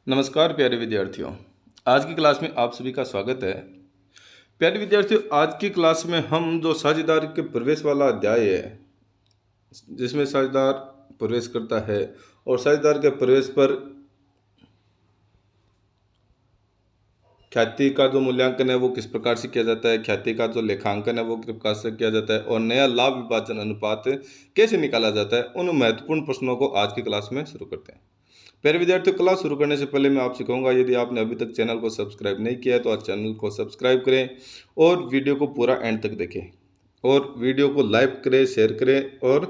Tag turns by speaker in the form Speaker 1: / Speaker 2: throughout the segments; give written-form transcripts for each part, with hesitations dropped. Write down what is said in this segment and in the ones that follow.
Speaker 1: नमस्कार प्यारे विद्यार्थियों। आज की क्लास में आप सभी का स्वागत है। प्यारे विद्यार्थियों, आज की क्लास में हम जो साझेदार के प्रवेश वाला अध्याय है, जिसमें साझेदार प्रवेश करता है और साझेदार के प्रवेश पर ख्याति का जो मूल्यांकन है वो किस प्रकार से किया जाता है, ख्याति का जो लेखांकन है वो किस प्रकार से किया जाता है और नया लाभ विभाजन अनुपात कैसे निकाला जाता है, उन महत्वपूर्ण प्रश्नों को आज की क्लास में शुरू करते हैं। प्यारे विद्यार्थियों, क्लास शुरू करने से पहले मैं आपसे कहूँगा, यदि आपने अभी तक चैनल को सब्सक्राइब नहीं किया है तो आज चैनल को सब्सक्राइब करें और वीडियो को पूरा एंड तक देखें और वीडियो को लाइक करें, शेयर करें और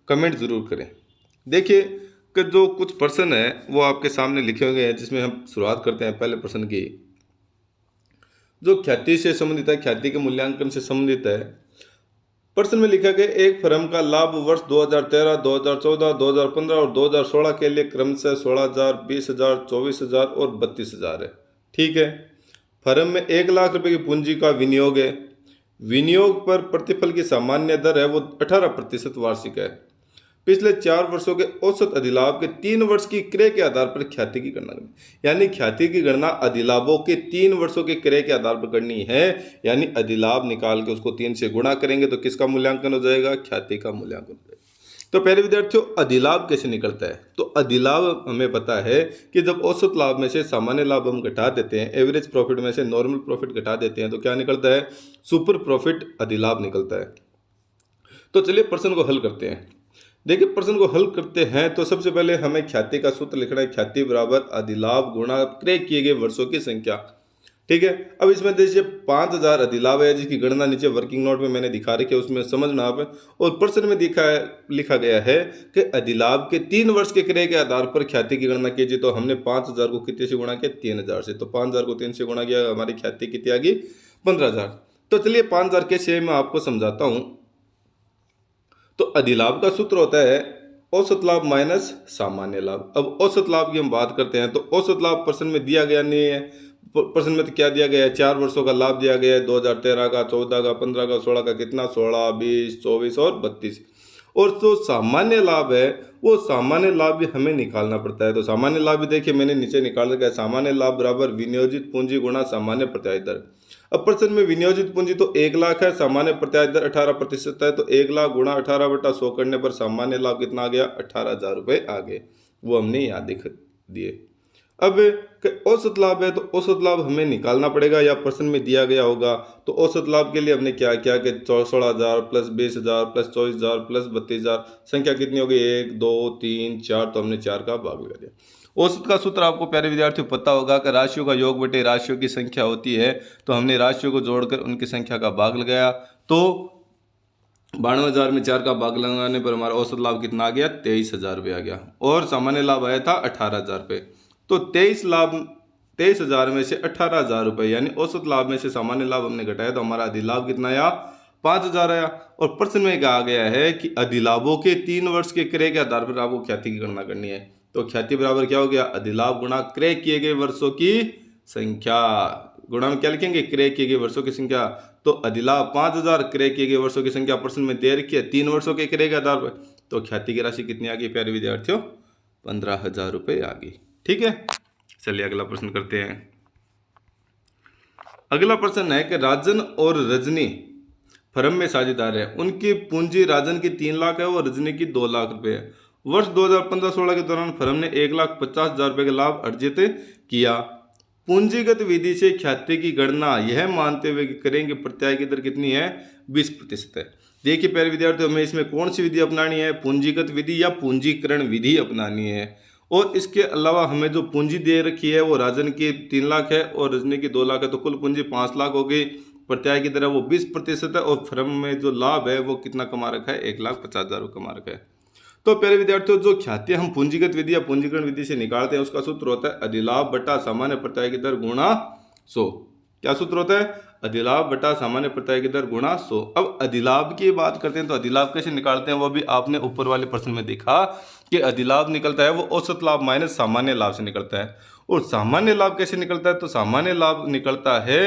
Speaker 1: कमेंट ज़रूर करें। देखिए कि जो कुछ प्रश्न हैं वो आपके सामने लिखे हुए हैं, जिसमें हम शुरुआत करते हैं पहले प्रश्न की, जो ख्याति से संबंधित है, ख्याति के मूल्यांकन से संबंधित है। प्रश्न में लिखा गया एक फर्म का लाभ वर्ष 2013, 2014, 2015 और 2016 के लिए क्रमशः 16,000, 20,000, 24,000 और 32,000 है। ठीक है। फर्म में 1 लाख रुपए की पूंजी का विनियोग है। विनियोग पर प्रतिफल की सामान्य दर है वो 18% वार्षिक है। पिछले 4 वर्षों के औसत अधिलाभ के 3 वर्ष की क्रय के आधार पर ख्याति की गणना करनी, यानी ख्याति की गणना अधिलाभों के 3 वर्षों के क्रय के आधार पर करनी है। यानी अधिलाभ निकाल के उसको 3 से गुणा करेंगे तो किसका मूल्यांकन हो जाएगा? ख्याति का मूल्यांकन हो जाएगा। तो पहले विद्यार्थियों, अधिलाभ कैसे निकलता है? तो अधिलाभ हमें पता है कि जब औसत लाभ में से सामान्य लाभ हम घटा देते हैं, एवरेज प्रॉफिट में से नॉर्मल प्रॉफिट घटा देते हैं, तो क्या निकलता है? सुपर प्रॉफिट अधिलाभ निकलता है। तो चलिए प्रश्न को हल करते हैं। देखिए, प्रश्न को हल करते हैं तो सबसे पहले हमें ख्याति का सूत्र लिखना है। ख्याति बराबर अधिलाभ गुणा क्रय किए गए वर्षों की संख्या। ठीक है। अब इसमें देखिए 5,000 अधिलाभ है, जिसकी गणना नीचे वर्किंग नोट में मैंने दिखा रखी है, उसमें समझना आप। और प्रश्न में लिखा गया है कि अधिलाभ के 3 वर्ष के क्रय के आधार पर ख्याति की गणना कीजिए। तो हमने 5,000 को कितने से गुणा किया? 3,000 से। तो 5,000 को 3 से गुणा किया, हमारी ख्याति कितनी आ गई? 15,000। तो चलिए 5,000 कैसे मैं आपको समझाता हूँ। तो अधिलाभ का सूत्र होता है औसत लाभ माइनस सामान्य लाभ। अब औसत लाभ की हम बात करते हैं तो औसत लाभ प्रश्न में दिया गया नहीं है। प्रश्न में तो क्या दिया गया है? 4 वर्षों का लाभ दिया गया है, 2013 का, 14 का, 15 का, 16 का। कितना? 16, 20, 24 और 32। और जो सामान्य लाभ है वो सामान्य लाभ भी हमें निकालना पड़ता है। तो सामान्य लाभ भी देखिए मैंने नीचे निकाल रखा है। सामान्य लाभ बराबर विनियोजित पूंजी गुणा सामान्य प्रत्याय दर। अब प्रश्न में विनियोजित पूंजी तो 1 लाख है, सामान्य प्रत्याय दर 18% है। तो 1 लाख गुणा 18/100 करने पर सामान्य लाभ कितना आ गया? 18,000 रुपये आ गए। वो हमने यहाँ दिख दिए। अब औसत लाभ है तो औसत लाभ हमें निकालना पड़ेगा, या प्रश्न में दिया गया होगा। तो औसत लाभ के लिए हमने क्या किया कि 16,000 प्लस 20,000 प्लस 24,000 प्लस 32,000, संख्या कितनी हो गई? 1, 2, 3, 4। तो हमने 4 का भाग लगा दिया। औसत का सूत्र आपको प्यारे विद्यार्थियों पता होगा कि राशियों का योग बटे राशियों की संख्या होती है। तो हमने राशियों को जोड़कर उनकी संख्या का भाग लगाया। तो 92,000 में 4 का भाग लगाने पर हमारा औसत लाभ कितना आ गया? 23,000 रुपये आ गया। और सामान्य लाभ आया था 18,000 रुपये। तो 23,000 में से 18,000 रुपये, यानी औसत लाभ में से सामान्य लाभ हमने घटाया तो हमारा अधिलाभ कितना आया? 5,000 आया। और प्रश्न में कहा गया है कि अधिलाभों के 3 वर्ष के क्रय के आधार पर आपको ख्याति की गणना करनी है। तो ख्याति बराबर क्या हो गया? अधिलाभ गुणा क्रय किए गए वर्षों की संख्या। गुणा में क्या लिखेंगे? क्रय किए गए वर्षों की संख्या। तो अधिलाभ 5,000, क्रय किए गए वर्षों की संख्या प्रश्न में दे रखी है 3 वर्षों के क्रय के आधार पर। तो ख्याति की राशि कितनी आ गई प्यारे विद्यार्थियों? 15,000 रुपये आ गई। ठीक है। चलिए अगला प्रश्न करते हैं। अगला प्रश्न है कि राजन और रजनी फर्म में साझेदार है। उनकी पूंजी राजन की 3 लाख है और रजनी की 2 लाख रुपए है। वर्ष 2015-16 के दौरान फर्म ने 1,50,000 रुपए का लाभ अर्जित किया। पूंजीगत विधि से ख्याति की गणना यह मानते हुए करेंगे प्रत्याय की दर कितनी है? 20% है। देखिए प्यारे विद्यार्थियों, हमें इसमें कौन सी विधि अपनानी है? पूंजीगत विधि या पूंजीकरण विधि अपनानी है। और इसके अलावा हमें जो पूंजी दे रखी है वो राजन की 3 लाख है और रजनी की 2 लाख है। तो कुल पूंजी 5 लाख हो गई। प्रत्याय की दर वो 20% है। और फर्म में जो लाभ है वो कितना कमा रखा है? 1,50,000 कमा रखा है। तो प्यारे विद्यार्थियों, जो ख्याति हम पूंजीगत विधि या पूंजीकरण विधि से निकालते हैं उसका सूत्र होता है अधिलाभ बटा सामान्य प्रत्याय की दर गुणा 100। क्या सूत्र होता है? अधिलाभ बटा सामान्य प्रत्याय की दर गुणा 100। अब अधिलाभ की बात करते हैं तो अधिलाभ कैसे निकालते हैं वो भी आपने ऊपर वाले प्रश्न में देखा कि अधिलाभ निकलता है वो औसत लाभ माइनस सामान्य लाभ से निकलता है। और सामान्य लाभ कैसे निकलता है? तो सामान्य लाभ निकलता है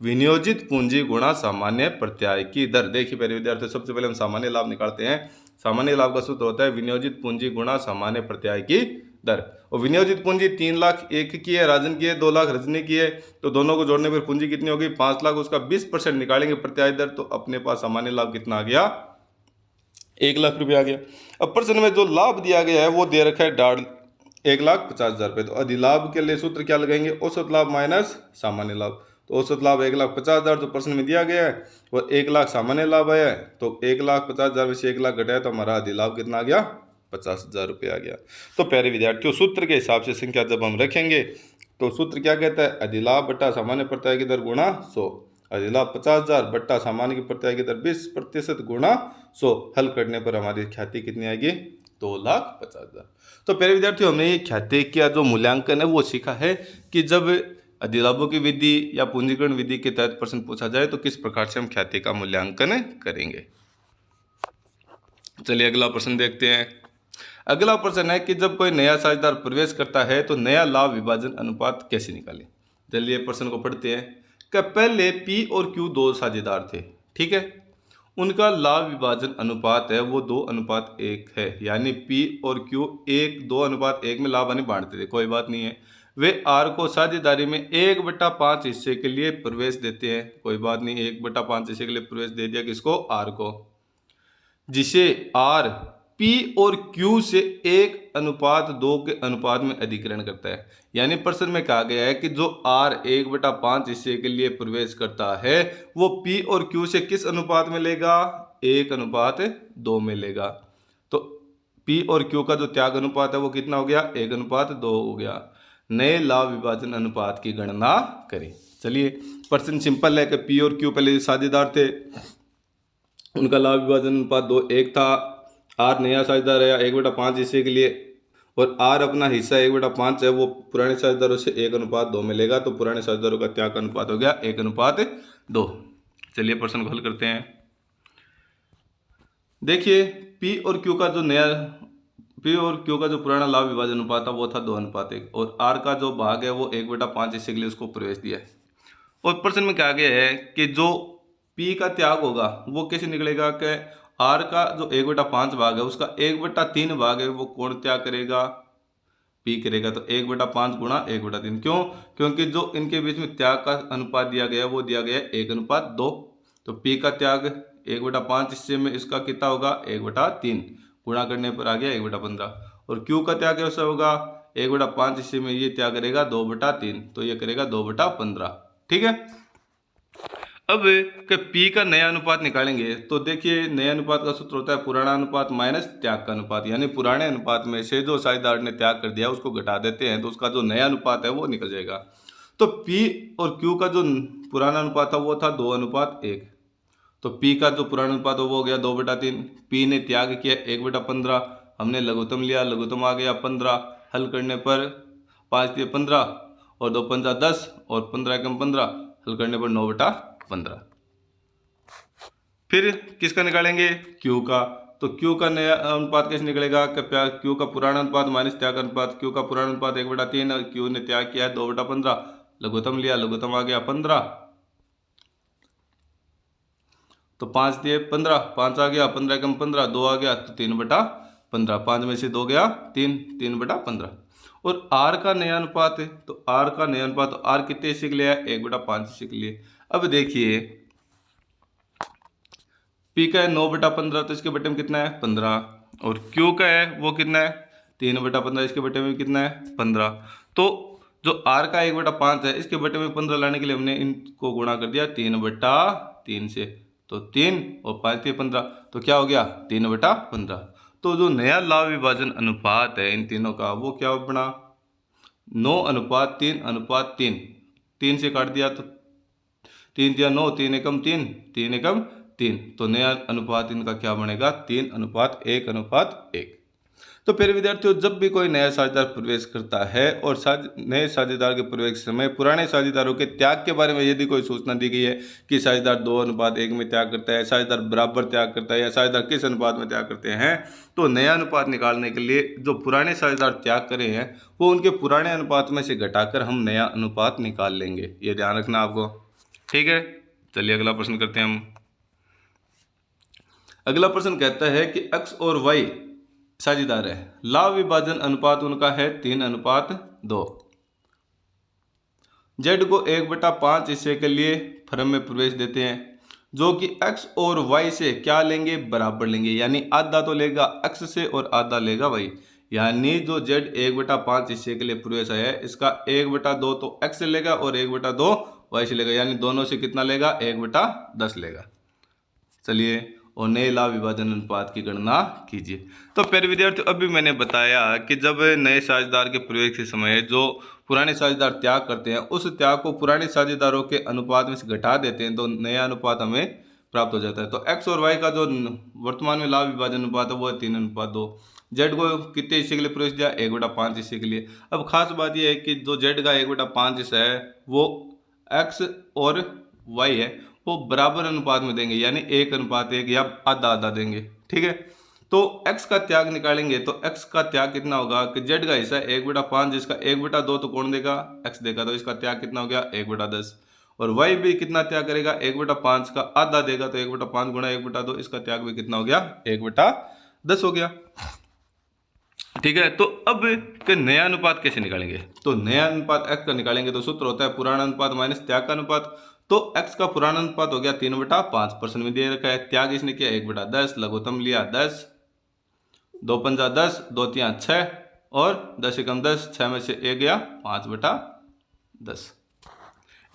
Speaker 1: विनियोजित पूंजी गुणा सामान्य प्रत्याय की दर। देखिए पहले विद्यार्थियों, सबसे पहले हम सामान्य लाभ निकालते हैं। सामान्य लाभ का सूत्र होता है विनियोजित पूंजी गुणा सामान्य प्रत्याय की दर। और विनियोजित पूंजी 3 लाख एक की है, राजन की है, 2 लाख रजनी की है, तो दोनों को जोड़ने पर पूंजी कितनी होगी 5 लाख, उसका 20% निकालेंगे प्रत्याय दर, तो अपने पास सामान्य लाभ कितना आ गया 1 लाख रुपया आ गया। अब प्रश्न में जो लाभ दिया गया है वो दे रखा है 1,50,000 रुपये। तो अधिलाभ के लिए सूत्र क्या लगाएंगे, औसत लाभ माइनस सामान्य लाभ। तो औसत लाभ 1,50,000 जो प्रश्न में दिया गया है, और 1 लाख सामान्य लाभ आया है, तो 1,50,000 में से 1 लाख घटाया तो हमारा अधिलाभ कितना आ गया 50,000 रुपये आ गया। तो प्यारे विद्यार्थियों, सूत्र के हिसाब से संख्या जब हम रखेंगे तो सूत्र क्या कहता है, अधिलाभ बटा सामान्य प्रत्याय की दर गुणा 100। अधिलाभ 50,000 बट्टा सामान्य की प्रत्याय की दर 20% गुणा 100। हल करने पर हमारी ख्याति कितनी आएगी 2,50,000। तो प्यारे विद्यार्थियों, हमने ये ख्याति का जो मूल्यांकन है वो सीखा है कि जब अधिलाभों की विधि या पूंजीकरण विधि के तहत प्रश्न पूछा जाए तो किस प्रकार से हम ख्याति का मूल्यांकन करेंगे। चलिए अगला प्रश्न देखते हैं। अगला प्रश्न है कि जब कोई नया साझेदार प्रवेश करता है तो नया लाभ विभाजन अनुपात कैसे निकालें। चलिए प्रश्न को पढ़ते हैं कि पहले P और Q दो साझेदार थे, ठीक है, उनका लाभ विभाजन अनुपात है वो 2:1 है, यानी P और Q 2:1 में लाभ हानि बांटते थे, कोई बात नहीं है। वे R को साझेदारी में 1/5 हिस्से के लिए प्रवेश देते हैं, कोई बात नहीं, 1/5 हिस्से के लिए प्रवेश दे दिया किसको, R को, जिसे R P और Q से 1:2 के अनुपात में अधिग्रहण करता है। यानी प्रश्न में कहा गया है कि जो R 1/5 हिस्से के लिए प्रवेश करता है वो P और Q से किस अनुपात में लेगा, 1:2 में लेगा। तो P और Q का जो त्याग अनुपात है वो कितना हो गया, 1:2 हो गया। नए लाभ विभाजन अनुपात की गणना करें। चलिए प्रश्न सिंपल है कि P और Q पहले साझेदार थे, उनका लाभ विभाजन अनुपात 2:1 था। R नया साझेदार है 1/5 हिस्से के लिए, और R अपना हिस्सा 1/5 है वो पुराने साझेदारों से 1:2 मिलेगा, तो पुराने साझेदारों का त्याग अनुपात हो गया 1:2। चलिए प्रश्न को हल करते हैं। देखिए P और Q का जो पुराना लाभ विभाजन अनुपात था वो था 2:1, और R का जो भाग है वो 1/5 हिस्से के लिए उसको प्रवेश दिया है। और प्रश्न में कहा गया है कि जो P का त्याग होगा वो कैसे निकलेगा, कि R का जो 1/5 भाग है उसका 1/3 भाग है वो कौन त्याग करेगा, P करेगा। तो 1/5 गुणा 1/3, क्यों, क्योंकि जो इनके बीच में त्याग का अनुपात दिया गया वो दिया गया 1:2। तो P का त्याग 1/5 हिस्से में इसका कितना होगा 1/3, गुणा करने पर आ गया 1/15। और Q का त्याग कैसा होगा 1/5 हिस्से में ये त्याग करेगा 2/3, तो ये करेगा 2/15, ठीक है। अब कि P का नया अनुपात निकालेंगे तो देखिए नया अनुपात का सूत्र होता है पुराना अनुपात माइनस त्याग का अनुपात, यानी पुराने अनुपात में से जो साझेदार ने त्याग कर दिया उसको घटा देते हैं तो उसका जो नया अनुपात है वो निकल जाएगा। तो P और Q का जो पुराना अनुपात था वो था 2:1, तो P का जो पुराना अनुपात है वो हो गया 2/3। P ने त्याग किया 1/15, हमने लघुत्तम लिया, लघुत्तम आ गया 15। हल करने पर 5 × 15 और 2 × 5 = 10 और 15 × 15, हल करने पर 9/15। फिर किसका निकालेंगे, Q का। तो Q का नया अनुपात कैसे निकलेगा, Q का पुराना अनुपात माइनस त्याग अनुपात। Q का पुराना अनुपात 1/3 और Q ने त्याग किया है 2/15, लघुत्तम लिया, लघुत्तम आ गया 15, तो 5 दिए 15, 5 आ गया, 15 × 15 2 आ गया, तो 3/15, 5 में से 2 गया 3, 3/15। और R का नया अनुपात है, तो R का नया अनुपात, तो R कितने हिस्से के लिए है 1/5 हिस्से के लिए। अब देखिए P का है 9/15, तो इसके बटे में कितना है 15, और Q का है वो कितना है 3/15, इसके बटे में कितना है 15। तो जो R का 1/5 है इसके बटे में 15 लाने के लिए हमने इनको गुणा कर दिया 3/3 से, तो 3 और 5 × 15, तो क्या हो गया 3/15। तो जो नया लाभ विभाजन अनुपात है इन तीनों का वो क्या बना 9:3:3, 3 से काट दिया तो 3 × 9, 3 × 3, 3 × 3, तो नया अनुपात इनका क्या बनेगा 3:1:1। तो फिर विद्यार्थियों जब भी कोई नया साझेदार प्रवेश करता है और नए साझेदार के प्रवेश समय पुराने साझेदारों के त्याग के बारे में यदि कोई सूचना दी गई है कि साझेदार 2:1 में त्याग करता है, साझेदार बराबर त्याग करता है या साझेदार किस अनुपात में त्याग करते हैं, तो नया अनुपात निकालने के लिए जो पुराने साझेदार त्याग करे हैं वो उनके पुराने अनुपात में से घटाकर हम नया अनुपात निकाल लेंगे, ये ध्यान रखना आपको, ठीक है। चलिए अगला प्रश्न करते हैं हम। अगला प्रश्न कहता है कि x और y साझेदार है, लाभ विभाजन अनुपात उनका है 3:2। जेड को 1/5 हिस्से के लिए फर्म में प्रवेश देते हैं, जो कि एक्स और वाई से क्या लेंगे, बराबर लेंगे। यानी आधा तो लेगा एक्स से और आधा लेगा वाई। यानी जो जेड 1/5 हिस्से के लिए प्रवेश आया है, इसका 1/2 तो एक्स से लेगा और 1/2 वाई से लेगा। यानी दोनों से कितना लेगा, 1/10 लेगा। चलिए, और नए लाभ विभाजन अनुपात की गणना कीजिए। तो प्यारे विद्यार्थियों, अभी मैंने बताया कि जब नए साझेदार के प्रवेश के समय जो पुराने साझेदार त्याग करते हैं, उस त्याग को पुराने साझेदारों के अनुपात में से घटा देते हैं, तो नया अनुपात हमें प्राप्त हो जाता है। तो एक्स और वाई का जो वर्तमान में लाभ विभाजन अनुपात है वो है 3:2। जेड को कितने हिस्से के लिए प्रवेश दिया, 1/5 हिस्से के लिए। अब खास बात यह है कि जो जेड का 1/5 हिस्सा है वो एक्स और वाई है वो बराबर अनुपात में देंगे, यानी 1:1 या आधा आधा देंगे। ठीक है, तो x का त्याग निकालेंगे तो x का त्याग कितना होगा कि z का हिस्सा 1/5, जिसका 1/2 तो कौन देगा, x देगा, तो इसका त्याग कितना हो गया, 1/10। और y भी कितना त्याग करेगा, 1/5 का आधा देगा, तो 1/5 गुणा 1/2, इसका त्याग भी कितना हो गया, 1/10 हो गया। ठीक है, तो अब के नया अनुपात कैसे निकालेंगे, तो नया अनुपात x का निकालेंगे तो सूत्र होता है पुराना अनुपात माइनस त्याग का अनुपात। तो x का पुराना अनुपात हो गया 3/5% में दे रखा है, त्याग इसने किया 1/10, लघुत्तम लिया 10, 2 पंजा 10, 2 तिया 6 और 10 एकम 10, 6 में से 1 गया 5/10।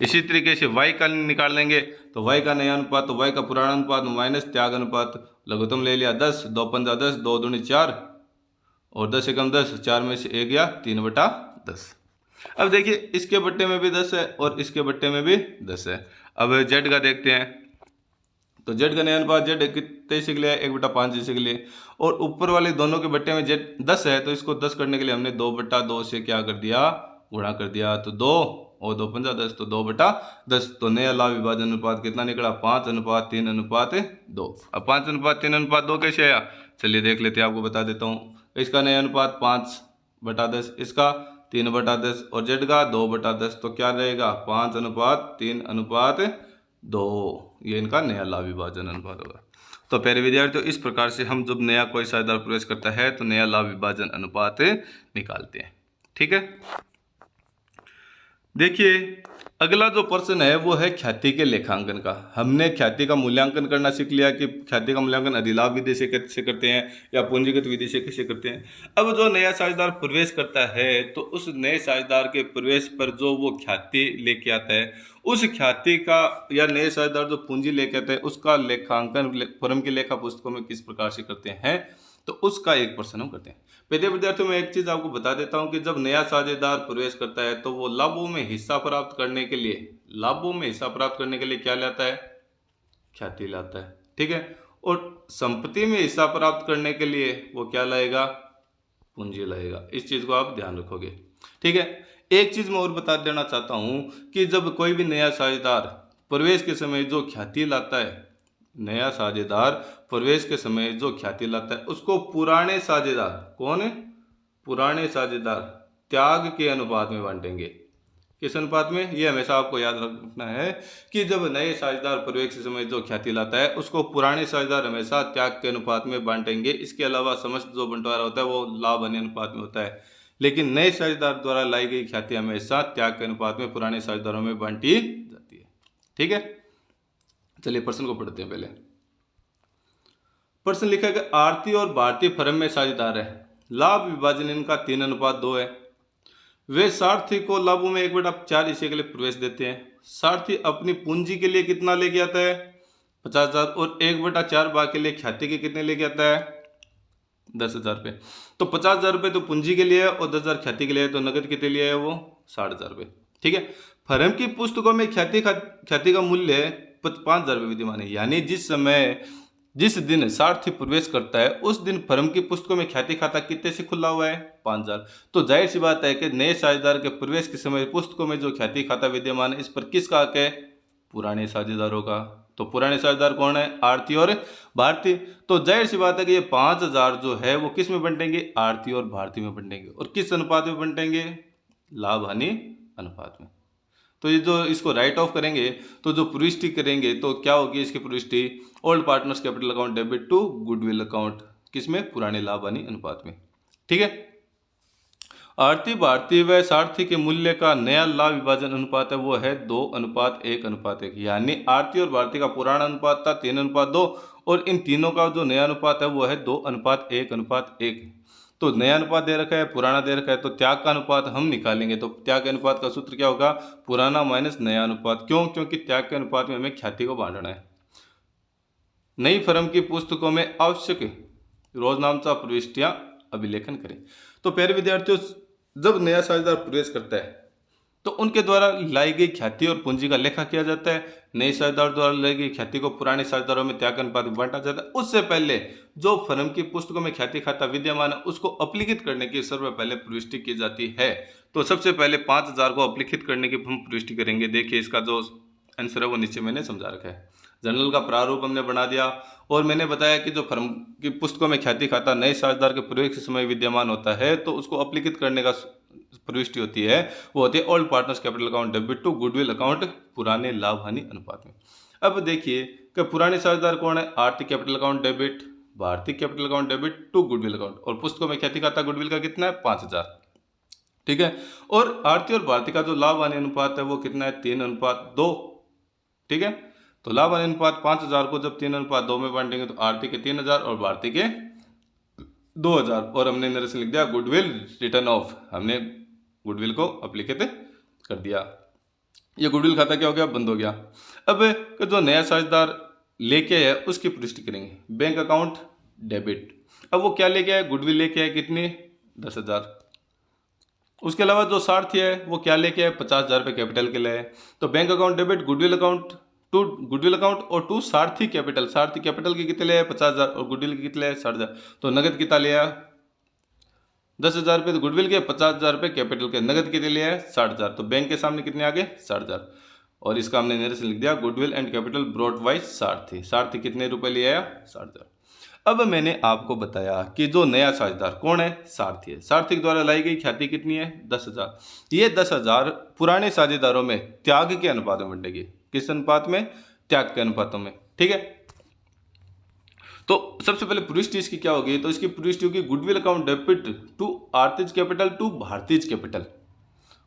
Speaker 1: इसी तरीके से y का निकाल लेंगे तो y का नया अनुपात, तो y का पुराना अनुपात माइनस त्याग अनुपात, लघुत्तम ले लिया 10, 2 पंजा 10, 2 दूनी 4 और 10 एकम 10, 4 में से 1 गया 3/10। अब देखिए, इसके बट्टे में भी 10 है और इसके बट्टे में भी 10 है। अब जेड का देखते हैं, तो जेड का नया अनुपात जेड कितने हिस्से के लिए है, 1/5 हिस्से के लिए, और ऊपर वाले दोनों के बट्टे में जेड 10 है, तो इसको 10 करने के लिए हमने 2/2 से क्या कर दिया, गुणा कर दिया। तो 2 और 2 पंजा 10, तो 2/10। तो नया लाभ विभाजन अनुपात कितना निकला, 5:3:2। अब 5:3:2 कैसे आया, चलिए देख लेते हैं, आपको बता देता हूँ। इसका नया अनुपात 5/10, इसका 3/10 और जेड का 2/10, तो क्या रहेगा, 5:3:2। ये इनका नया लाभ विभाजन अनुपात होगा। तो प्यारे विद्यार्थियों, इस प्रकार से हम जब नया कोई साझेदार प्रवेश करता है तो नया लाभ विभाजन अनुपात निकालते हैं। ठीक है, देखिए अगला जो प्रश्न है वो है ख्याति के लेखांकन का। हमने ख्याति का मूल्यांकन करना सीख लिया कि ख्याति का मूल्यांकन अधिलाभ विधि से कैसे करते हैं या पूंजीगत विधि से कैसे करते हैं। अब जो नया साझेदार प्रवेश करता है तो उस नए साझेदार के प्रवेश पर जो वो ख्याति लेके आता है, उस ख्याति का या नए साझेदार जो पूंजी लेके आता है उसका लेखांकन फर्म की लेखा पुस्तकों में किस प्रकार से करते हैं, तो उसका एक प्रश्न हम करते हैं। पहले विद्यार्थियों, मैं एक चीज आपको बता देता हूं कि जब नया साझेदार प्रवेश करता है तो वो लाभों में हिस्सा प्राप्त करने के लिए क्या लाता है, ख्याति लाता है। ठीक है, और संपत्ति में हिस्सा प्राप्त करने के लिए वो क्या लाएगा, पूंजी लाएगा। इस चीज को आप ध्यान रखोगे। ठीक है, एक चीज मैं और बता देना चाहता हूं कि जब कोई भी नया साझेदार प्रवेश के समय जो ख्याति लाता है, नया साझेदार प्रवेश के समय जो ख्याति लाता है उसको पुराने साझेदार, कौन है, पुराने साझेदार त्याग के अनुपात में बांटेंगे। किस अनुपात में, ये हमेशा आपको याद रखना है कि जब नए साझेदार प्रवेश के समय जो ख्याति लाता है उसको पुराने साझेदार हमेशा त्याग के अनुपात में बांटेंगे। इसके अलावा समस्त जो बंटवारा होता है वो लाभ हानि अनुपात में होता है, लेकिन नए साझेदार द्वारा लाई गई ख्याति हमेशा त्याग के अनुपात में पुराने साझेदारों में बांटी जाती है। ठीक है, चलिए प्रश्न को पढ़ते हैं। पहले प्रश्न लिखा है, आरती और भारतीय फर्म में साझेदार है, लाभ विभाजन इनका 3:2 है। वे सारथी को लाभों में 1/4 हिस्से के लिए प्रवेश देते हैं। सारथी अपनी पूंजी के लिए कितना लेके आता है, 50,000, और 1/4 भाग के लिए ख्याति के कितने लेके आता है, 10,000 रुपये। तो 50,000 रुपये तो पूंजी के लिए है और 10,000 ख्याति के लिए है, तो नगद कितने लिए है वो 60,000 रुपये। ठीक है, फर्म की पुस्तकों में ख्याति का मूल्य 5,000 रुपये विद्यमान है। यानी जिस दिन सारथी प्रवेश करता है उस दिन फर्म की पुस्तकों में ख्याति खाता कितने से खुला हुआ है, 5,000। तो जाहिर सी बात है कि नए साझेदार के प्रवेश के समय पुस्तकों में जो ख्याति खाता विद्यमान है इस पर किसका हक है, पुराने साझेदारों का। तो पुराने साझेदार कौन है, आरती और भारती। तो जाहिर सी बात है कि ये 5,000 जो है वो किस में बंटेंगे, आरती और भारती में बंटेंगे। और किस अनुपात में बंटेंगे, लाभ हानि अनुपात में। तो ये जो इसको राइट ऑफ करेंगे तो जो प्रविष्टि करेंगे तो क्या होगी इसकी प्रविष्टि, old partners capital account debit to goodwill account. किसमें? पुराने लाभ हानि अनुपात में। ठीक है। आरती भारती व सारथी के मूल्य का नया लाभ विभाजन अनुपात है वो है 2:1:1, यानी आरती और भारती का पुराना अनुपात था 3:2 और इन तीनों का जो नया अनुपात है वो है 2:1:1। तो नया अनुपात दे रखा है, पुराना दे रखा है, तो त्याग का अनुपात हम निकालेंगे। तो त्याग के अनुपात का सूत्र क्या होगा? पुराना माइनस नया अनुपात। क्यों? क्योंकि त्याग के अनुपात में हमें ख्याति को बांटना है। नई फर्म की पुस्तकों में आवश्यक रोजनामचा प्रविष्टियां अभिलेखन करें। तो प्यारे विद्यार्थियों, जब नया साझेदार प्रवेश करता है तो उनके द्वारा लाई गई ख्याति और पूंजी का लेखा किया जाता है। नए साझेदार द्वारा लाई गई ख्याति को पुराने साझेदारों में त्याग अनुपात में बांटा जाता है। उससे पहले जो फर्म की पुस्तकों में ख्याति खाता विद्यमान है उसको अपलिखित करने की सर्व पहले प्रविष्टि की जाती है। तो सबसे पहले 5000 को अपलिखित करने की हम प्रविष्टि करेंगे। देखिए, इसका जो आंसर है वो नीचे मैंने समझा रखा है। जर्नल का प्रारूप हमने बना दिया और मैंने बताया कि जो फर्म की पुस्तकों में ख्याति खाता नए साझेदार के प्रवेश के समय विद्यमान होता है तो उसको अपलिखित करने का प्रविष्टि होती है, वो होती है old partners capital account debit to goodwill account पुराने लाभ हानि अनुपात में। अब देखिए कि पुराने साझेदार कौन है? आर्थिक कैपिटल अकाउंट डेबिट, भारतीय capital account debit to goodwill account, और पुस्तकों में ख्याति खाता गुडविल का कितना है? 5000। ठीक है। और आरती और भारती का जो लाभ हानि अनुपात है वो कितना है? 3:2। ठीक है। तो लाभ हानि अनुपात 5000 को जब 3:2 में बांटेंगे तो आरती के 3000 और भारती के 2000, और हमने नरेशन लिख दिया गुडविल रिटर्न ऑफ, हमने गुडविल को अपलिखित कर दिया। ये गुडविल खाता क्या हो गया? बंद हो गया। अब जो नया साझेदार लेके है उसकी पुष्टि करेंगे। बैंक अकाउंट डेबिट, अब वो क्या लेके आया? गुडविल लेके आया, कितनी? 10,000। उसके अलावा जो सारथी है वो क्या लेके आए? 50,000 रुपये कैपिटल के लिए। तो bank account debit goodwill account to goodwill account और to Sarathi capital, Sarathi capital की कितने लिए? 50,000 और गुडविल की कितने लिए? 60,000। तो नगद कितना लिया? 10,000 रुपये तो गुडविल के, 50,000 रुपये कैपिटल के, नगद कितने लिए? 60,000। तो बैंक के सामने कितने आ गए? 60,000। और इसका हमने नरेशन लिख दिया goodwill and capital brought by सारथी। सारथी कितने रुपए ले आया? 60,000। अब मैंने आपको बताया कि जो नया साझेदार कौन है? सारथी है। सारथी द्वारा लाई गई ख्याति कितनी है? 10,000। ये 10,000 पुराने साझेदारों में त्याग के अनुपात में बंटेगी। किस अनुपात में? त्याग के अनुपातों में। ठीक है। तो सबसे पहले पुष्टि इसकी क्या होगी? तो इसकी पुष्टि होगी गुडविल अकाउंट डेबिट टू आर्थिक कैपिटल टू भारतीय कैपिटल,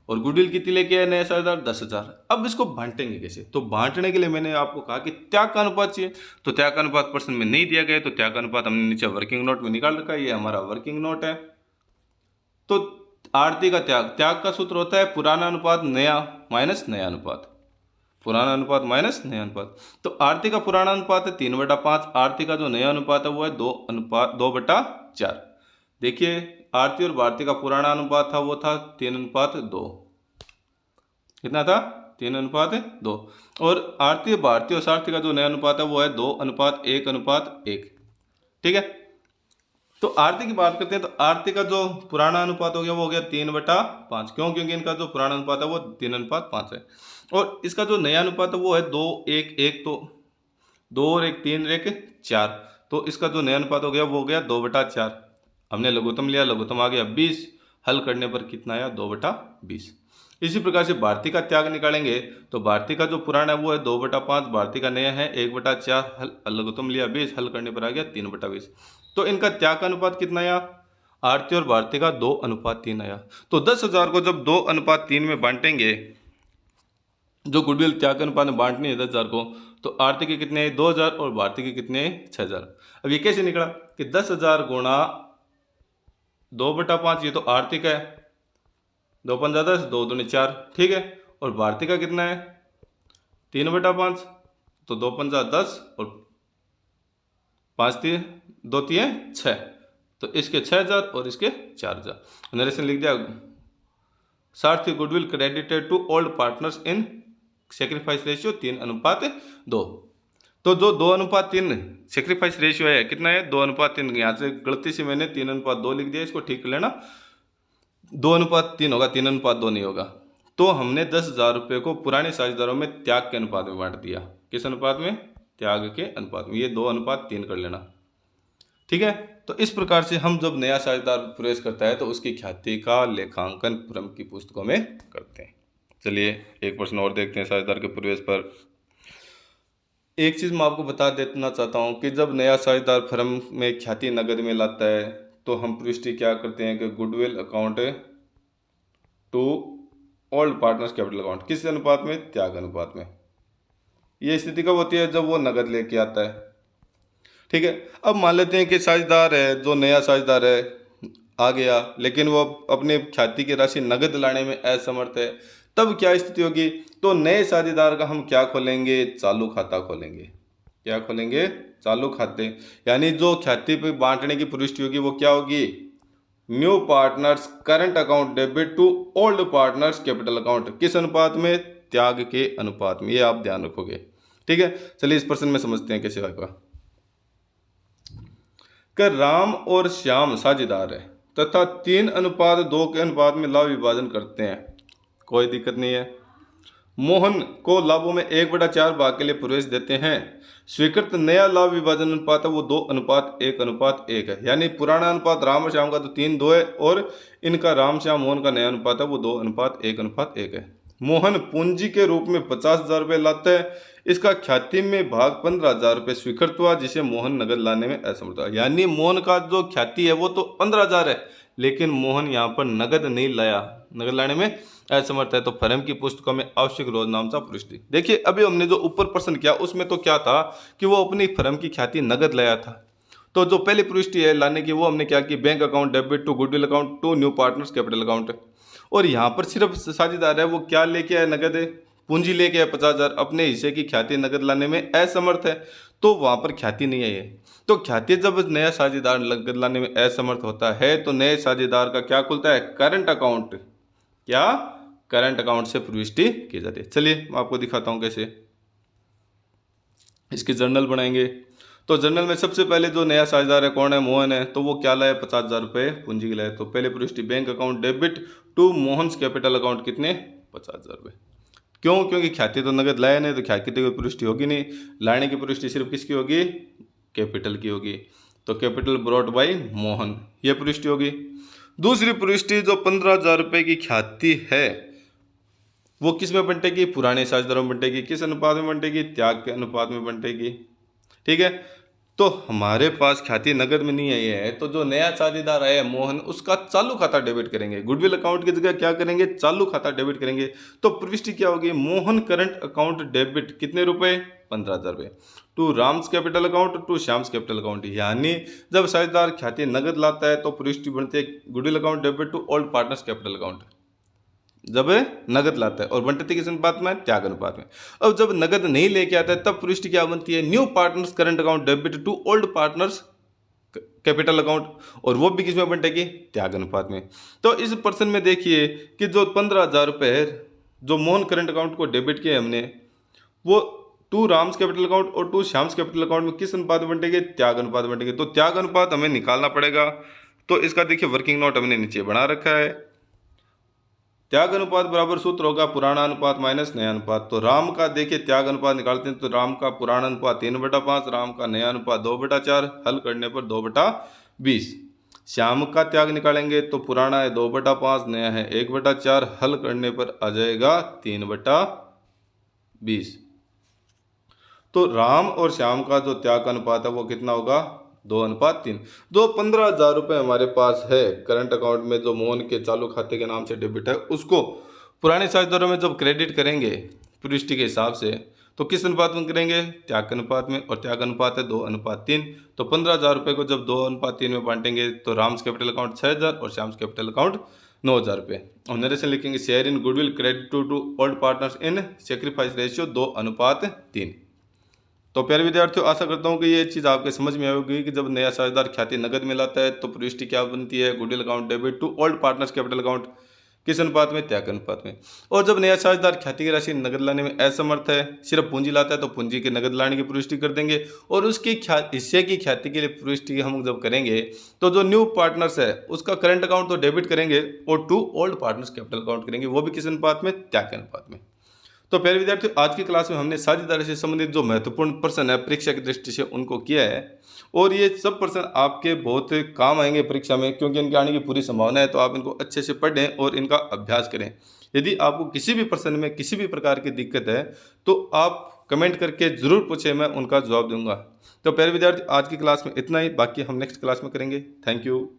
Speaker 1: और गुडविल कितनी लेके आए नया साझेदार? 10,000। अब इसको बांटेंगे कैसे? तो बांटने के लिए मैंने आपको कहा कि त्याग का अनुपात चाहिए। तो त्याग का अनुपात प्रश्न में नहीं दिया गया, तो त्याग का अनुपात हमने नीचे वर्किंग नोट में निकाल रखा है। ये हमारा वर्किंग नोट है। तो आरती का त्याग, त्याग का सूत्र होता है पुराना अनुपात नया माइनस नया अनुपात, पुराना अनुपात माइनस नया अनुपात। तो आरती का पुराना अनुपात है 3/5, आरती का जो नया अनुपात है वो है 2/4। देखिए, आरती और भारती का पुराना अनुपात था वो था 3:2। कितना था? 3:2। और आरती भारती और सारथी का जो नया अनुपात है वो है 2:1:1। ठीक है। तो आरती की बात करते हैं, तो आरती का जो पुराना अनुपात हो गया वो हो गया 3/5। क्यों? क्योंकि इनका जो पुराना अनुपात है वो 3:5 है। और इसका जो नया अनुपात है वो है 2:1:1। तो 2 और 1 3 और 1 4। तो इसका जो नया अनुपात हो गया वो हो गया 2/4। हमने लघुत्तम लिया, लघुत्तम आ गया 20। हल करने पर कितना आया? 2/20। इसी प्रकार से भारती का त्याग निकालेंगे। तो भारती का जो पुराना है वो है 2/5, भारती का नया है 1/4। लघुत्तम लिया 20, हल करने पर आ गया 3/20। तो इनका त्याग का अनुपात कितना आया? आरती और भारती का 2:3 आया। तो 10,000 को जब 2:3 में बांटेंगे, जो गुडविल त्याग अनुपात में बांटनी है 10,000 को, तो आरती के कितने? 2,000 और भारती के कितने? 6,000। अब ये कैसे निकला कि 10,000 गुणा 2/5, ये तो आरती का है, 2 पंजा 10, 2 दूनी 4। ठीक है। और भारती का कितना है? 3/5, तो 2 पंजा 10 और 5 3 2 3 6। तो इसके 6,000 और इसके 4,000। नरेशन लिख दिया Sarathi goodwill credited to old partners in sacrifice ratio 3:2। तो जो 2:3 सेक्रीफाइस रेशियो है कितना है? 2:3। यहाँ से गलती से मैंने 3:2 लिख दिया, इसको ठीक कर लेना। 2:3 होगा, 3:2 नहीं होगा। तो हमने 10,000 रुपये को पुराने साझेदारों में त्याग के अनुपात में बांट दिया। किस अनुपात में? त्याग के अनुपात में। ये 2:3 कर लेना। ठीक है। तो इस प्रकार से हम जब नया साझेदार प्रवेश करता है तो उसकी ख्याति का लेखांकन फर्म की पुस्तकों में करते हैं। चलिए एक प्रश्न और देखते हैं साझेदार के प्रवेश पर। एक चीज़ मैं आपको बता देना चाहता हूँ कि जब नया साझेदार फर्म में ख्याति नकद में लाता है तो हम प्रविष्टि क्या करते हैं कि goodwill account to old partners capital account किस अनुपात में, त्याग अनुपात में। ये स्थिति कब होती है, जब वो नकद लेके आता है। ठीक है, अब मान लेते हैं कि साझेदार है, जो नया साझेदार है आ गया, लेकिन वो अपने ख्याति की राशि नगद लाने में असमर्थ है। तब क्या स्थिति होगी, तो नए साझेदार का हम क्या खोलेंगे, चालू खाता खोलेंगे। क्या खोलेंगे, चालू खाते। यानी जो ख्याति पे बांटने की प्रविष्टि होगी वो क्या होगी, new partners current account debit to old partners capital account. किस अनुपात में, त्याग के अनुपात में। ये आप ध्यान रखोगे। ठीक है, चलिए इस प्रश्न में समझते हैं कैसे होगा। कर राम और श्याम साझेदार है तथा 3:2 के अनुपात में लाभ विभाजन करते हैं। कोई दिक्कत नहीं है। मोहन को लाभों में 1/4 भाग के लिए प्रवेश देते हैं। स्वीकृत नया लाभ विभाजन अनुपात है वो 2:1:1 है। यानी पुराना अनुपात राम और श्याम का तो 3:2 है, और इनका राम श्याम मोहन का नया अनुपात है वो 2:1:1 है। मोहन पूंजी के रूप में 50,000 रुपये लाता है। इसका ख्याति में भाग 15,000 रुपये स्वीकृत हुआ, जिसे मोहन नगद लाने में असमर्थ हुआ। यानी मोहन का जो ख्याति है वो तो 15,000 है, लेकिन मोहन यहाँ पर नगद नहीं लाया, नगद लाने में असमर्थ है। तो फर्म की पुस्तकों में आवश्यक रोज नाम सा प्रविष्टि। देखिए, अभी हमने जो ऊपर प्रश्न किया उसमें तो क्या था कि वो अपनी फर्म की ख्याति नगद लाया था। तो जो पहली प्रविष्टि है लाने की, वो हमने क्या की, bank account debit to goodwill account to new partners capital account. और यहाँ पर सिर्फ साझेदार है वो क्या लेके आए, नगद है, पूंजी लेके आए 50,000। अपने हिस्से की ख्याति नगद लाने में असमर्थ है, तो वहाँ पर ख्याति नहीं आई है। तो ख्याति जब नया साझेदार नगद लाने में असमर्थ होता है तो नए साझेदार का क्या खुलता है, करंट अकाउंट। क्या, करंट अकाउंट से प्रविष्टि की जाती है। चलिए मैं आपको दिखाता हूँ कैसे। इसकी जर्नल बनाएंगे। तो जर्नल में सबसे पहले जो नया साझेदार है कौन है, मोहन है। तो वो क्या लाया, 50,000 रुपये पूंजी की लाया। तो पहले प्रविष्टि bank account debit to Mohan's capital account, कितने, 50,000 रुपये। क्यों, क्योंकि ख्याति तो नगद लाया नहीं, तो ख्याति की प्रविष्टि होगी नहीं। लाने की प्रविष्टि सिर्फ किसकी होगी, कैपिटल की होगी। तो कैपिटल ब्रॉट बाय मोहन, ये प्रविष्टि होगी। दूसरी प्रविष्टि जो 15,000 रुपये की ख्याति है वो किस में बंटेगी, पुराने साझेदारों में बंटेगी। किस अनुपात में बंटेगी, त्याग के अनुपात में बंटेगी। ठीक है, तो हमारे पास ख्याति नगद में नहीं आई है, तो जो नया साझेदार आया मोहन, उसका चालू खाता डेबिट करेंगे। गुडविल अकाउंट की जगह क्या करेंगे, चालू खाता डेबिट करेंगे। तो प्रविष्टि क्या होगी, मोहन करंट अकाउंट डेबिट कितने रुपए, 15,000 रुपये to Ram's capital account to Shyam's capital account. यानी जब साझेदार ख्याति नगद लाता है तो प्रविष्टि बनती है goodwill account debit to old partners capital account, जब नगद लाता है। और बंटती किस अनुपात में, त्याग अनुपात में। अब जब नगद नहीं लेके आता है तब प्रविष्टि क्या बनती है, new partners current account debit to old partners capital account, और वो भी किसमें बंटेगी, त्याग अनुपात में। तो इस प्रश्न में देखिए कि जो 15,000 रुपये जो मोहन करंट अकाउंट को डेबिट किए हमने, वो टू राम्स कैपिटल अकाउंट और टू श्याम्स कैपिटल अकाउंट में किस अनुपात में बंटेंगे, त्याग अनुपात में बंटेंगे। तो त्याग अनुपात हमें निकालना पड़ेगा। तो इसका देखिए वर्किंग नोट हमने नीचे बना रखा है। त्याग अनुपात बराबर सूत्र होगा पुराना अनुपात माइनस नया अनुपात। तो राम का देखिए त्याग अनुपात निकालते हैं, तो राम का पुराना अनुपात 3/5, राम का नया अनुपात 2/4, हल करने पर 2/20। श्याम का त्याग निकालेंगे तो पुराना है 2/5, नया है 1/4, हल करने पर आ जाएगा 3/20। तो राम और श्याम का जो त्याग अनुपात है वो कितना होगा, 2:3। जो 15,000 रुपये हमारे पास है करंट अकाउंट में, जो मोहन के चालू खाते के नाम से डेबिट है, उसको पुराने साझेदारों में जब क्रेडिट करेंगे प्रविष्टि के हिसाब से, तो किस अनुपात में करेंगे, त्याग के अनुपात में। और त्याग अनुपात है 2:3। तो 15,000 रुपये को जब 2:3 में बांटेंगे तो राम्स कैपिटल अकाउंट 6,000 और श्याम्स कैपिटल अकाउंट 9,000 रुपये। और नरेशन लिखेंगे share in goodwill credit to old partners in sacrifice ratio 2:3। तो प्यारे विद्यार्थियों, आशा करता हूँ कि ये चीज़ आपके समझ में आएगी कि जब नया साझेदार ख्याति नगद में लाता है तो प्रविष्टि क्या बनती है, goodwill account debit to old partners capital account, किस अनुपात में, त्याग अनुपात में। और जब नया साझेदार ख्याति की राशि नगद लाने में असमर्थ है, सिर्फ पूंजी लाता है, तो पूंजी के नगद लाने की प्रविष्टि कर देंगे। और उसकी हिस्से की ख्याति के लिए प्रविष्टि हम जब करेंगे तो जो न्यू पार्टनर्स है उसका करंट अकाउंट तो डेबिट करेंगे और to old partners capital account करेंगे, वो भी किस अनुपात में, त्याग के अनुपात में। तो प्यारे विद्यार्थियों, आज की क्लास में हमने साझेदारी से संबंधित जो महत्वपूर्ण प्रश्न है परीक्षा की दृष्टि से उनको किया है, और ये सब प्रश्न आपके बहुत काम आएंगे परीक्षा में, क्योंकि इनके आने की पूरी संभावना है। तो आप इनको अच्छे से पढ़ें और इनका अभ्यास करें। यदि आपको किसी भी प्रश्न में किसी भी प्रकार की दिक्कत है तो आप कमेंट करके ज़रूर पूछे, मैं उनका जवाब दूंगा। तो प्यारे विद्यार्थी, आज की क्लास में इतना ही, बाकी हम नेक्स्ट क्लास में करेंगे। Thank you.